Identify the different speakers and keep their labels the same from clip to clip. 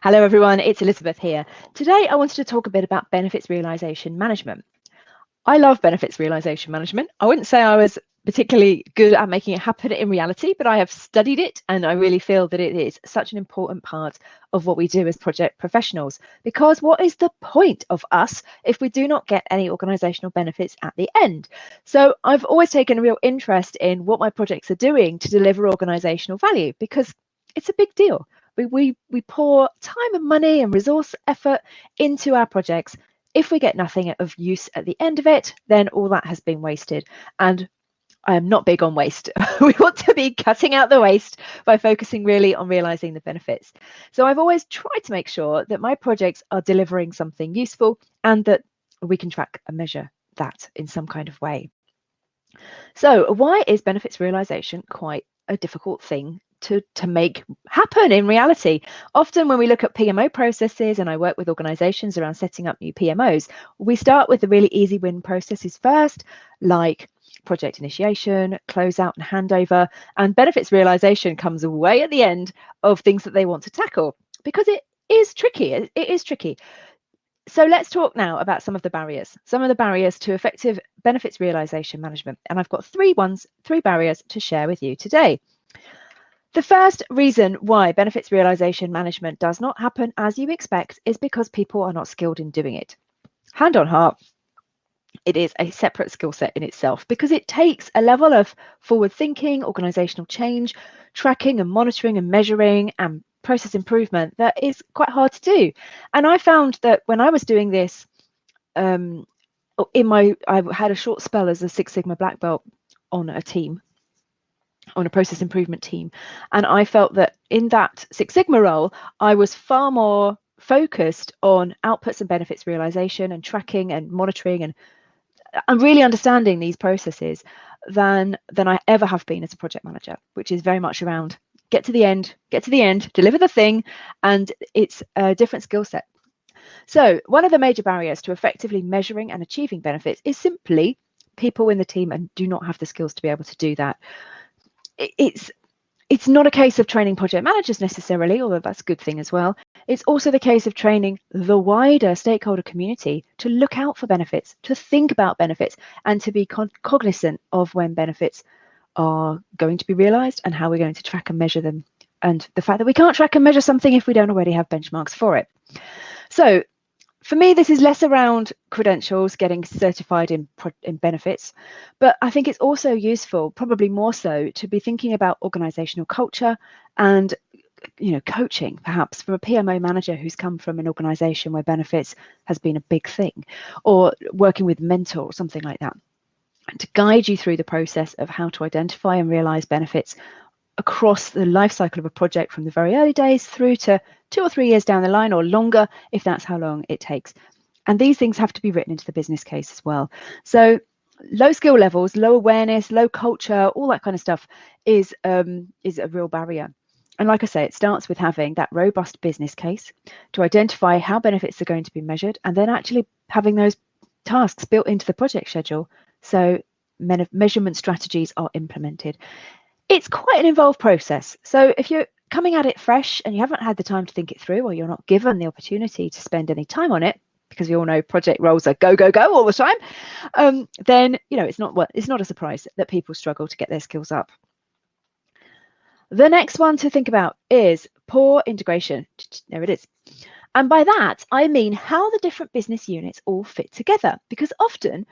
Speaker 1: Hello everyone, it's Elizabeth here. Today I wanted to talk a bit about benefits realization management. I love benefits realization management. I wouldn't say I was particularly good at making it happen in reality, but I have studied it and I really feel that it is such an important part of what we do as project professionals. Because what is the point of us if we do not get any organizational benefits at the end? So I've always taken a real interest in what my projects are doing to deliver organizational value because it's a big deal. We pour time and money and resource effort into our projects. If we get nothing of use at the end of it, then all that has been wasted. And I am not big on waste. We want to be cutting out the waste by focusing really on realizing the benefits. So I've always tried to make sure that my projects are delivering something useful and that we can track and measure that in some kind of way. So why is benefits realization quite a difficult thing to make happen in reality? Often when we look at PMO processes, and I work with organizations around setting up new PMOs, we start with the really easy win processes first, like project initiation, closeout and handover, and benefits realization comes way at the end of things that they want to tackle because it is tricky. It is tricky. So let's talk now about some of the barriers to effective benefits realization management. And I've got three barriers to share with you today. The first reason why benefits realization management does not happen as you expect is because people are not skilled in doing it. Hand on heart, it is a separate skill set in itself because it takes a level of forward thinking, organizational change, tracking and monitoring and measuring and process improvement that is quite hard to do. And I found that when I was doing this, I had a short spell as a Six Sigma black belt on a team, on a process improvement team. And I felt that in that Six Sigma role, I was far more focused on outputs and benefits realization and tracking and monitoring and really understanding these processes than I ever have been as a project manager, which is very much around get to the end, deliver the thing, and it's a different skill set. So one of the major barriers to effectively measuring and achieving benefits is simply people in the team and do not have the skills to be able to do that. It's not a case of training project managers necessarily, although that's a good thing as well. It's also the case of training the wider stakeholder community to look out for benefits, to think about benefits, and to be cognizant of when benefits are going to be realized and how we're going to track and measure them. And the fact that we can't track and measure something if we don't already have benchmarks for it. So for me, this is less around credentials, getting certified in benefits, but I think it's also useful, probably more so, to be thinking about organizational culture and coaching, perhaps from a PMO manager who's come from an organization where benefits has been a big thing, or working with mentor or something like that, and to guide you through the process of how to identify and realize benefits across the life cycle of a project from the very early days through to 2 or 3 years down the line, or longer if that's how long it takes. And these things have to be written into the business case as well. So low skill levels, low awareness, low culture, all that kind of stuff is a real barrier. And like I say, it starts with having that robust business case to identify how benefits are going to be measured, and then actually having those tasks built into the project schedule so measurement strategies are implemented. It's quite an involved process. So if you're coming at it fresh and you haven't had the time to think it through, or you're not given the opportunity to spend any time on it, because we all know project roles are go, go, go all the time, then it's not a surprise that people struggle to get their skills up. The next one to think about is poor integration. There it is. And by that, I mean how the different business units all fit together, because often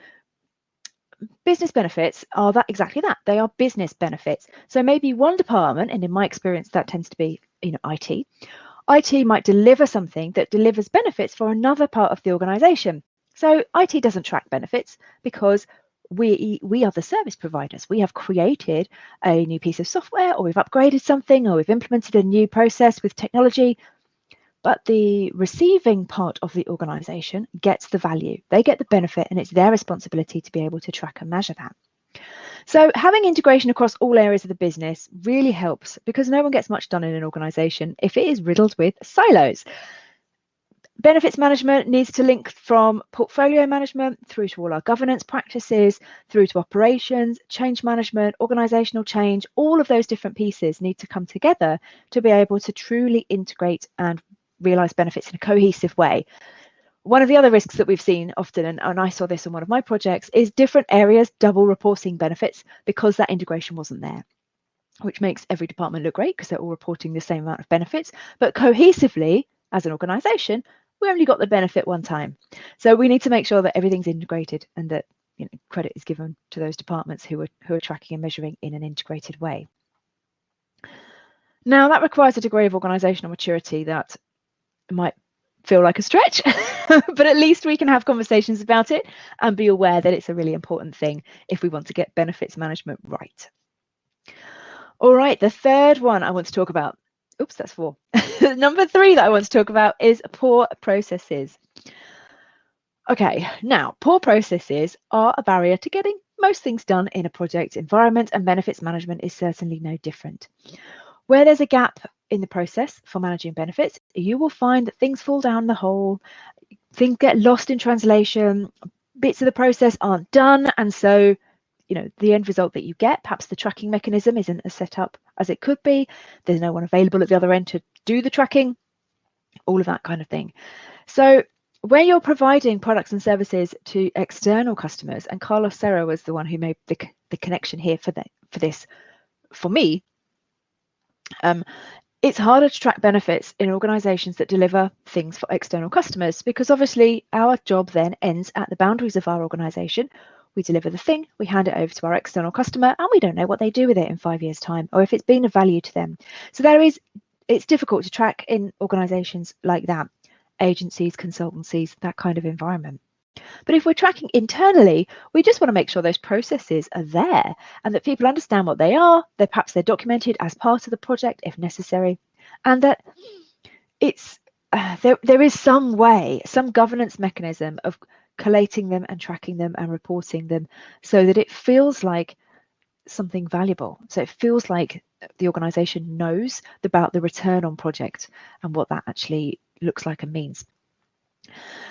Speaker 1: business benefits are exactly that. They are business benefits. So maybe one department, and in my experience, that tends to be IT. IT might deliver something that delivers benefits for another part of the organization. So IT doesn't track benefits because we are the service providers. We have created a new piece of software, or we've upgraded something, or we've implemented a new process with technology. But the receiving part of the organization gets the value. They get the benefit, and it's their responsibility to be able to track and measure that. So having integration across all areas of the business really helps, because no one gets much done in an organization if it is riddled with silos. Benefits management needs to link from portfolio management through to all our governance practices, through to operations, change management, organizational change. All of those different pieces need to come together to be able to truly integrate and realise benefits in a cohesive way. One of the other risks that we've seen often, and I saw this in one of my projects, is different areas double reporting benefits because that integration wasn't there, which makes every department look great because they're all reporting the same amount of benefits. But cohesively, as an organisation, we only got the benefit one time. So we need to make sure that everything's integrated and that credit is given to those departments who are tracking and measuring in an integrated way. Now, that requires a degree of organisational maturity that might feel like a stretch, but at least we can have conversations about it and be aware that it's a really important thing if we want to get benefits management right. All right, the third one I want to talk about, oops, that's 4. Number 3 that I want to talk about is poor processes. Okay, now poor processes are a barrier to getting most things done in a project environment, and benefits management is certainly no different. Where there's a gap in the process for managing benefits, you will find that things fall down the hole, things get lost in translation, bits of the process aren't done, and so the end result that you get, perhaps the tracking mechanism isn't as set up as it could be, there's no one available at the other end to do the tracking, all of that kind of thing. So where you're providing products and services to external customers, and Carlos Serra was the one who made the connection here for this for me, it's harder to track benefits in organisations that deliver things for external customers, because obviously our job then ends at the boundaries of our organisation. We deliver the thing, we hand it over to our external customer, and we don't know what they do with it in 5 years' time, or if it's been of value to them. So it's difficult to track in organisations like that, agencies, consultancies, that kind of environment. But if we're tracking internally, we just want to make sure those processes are there and that people understand what they are, that perhaps they're documented as part of the project if necessary, and that it's there is some way, some governance mechanism of collating them and tracking them and reporting them so that it feels like something valuable. So it feels like the organisation knows about the return on project and what that actually looks like and means.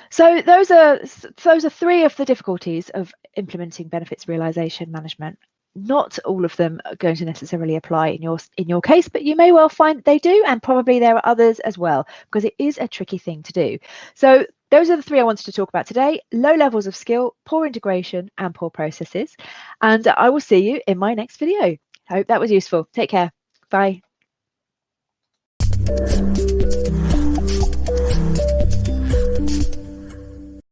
Speaker 1: So those are 3 of the difficulties of implementing benefits realisation management. Not all of them are going to necessarily apply in your case, but you may well find they do, and probably there are others as well, because it is a tricky thing to do. So those are the 3 I wanted to talk about today: low levels of skill, poor integration, and poor processes. And I will see you in my next video. I hope that was useful. Take care. Bye.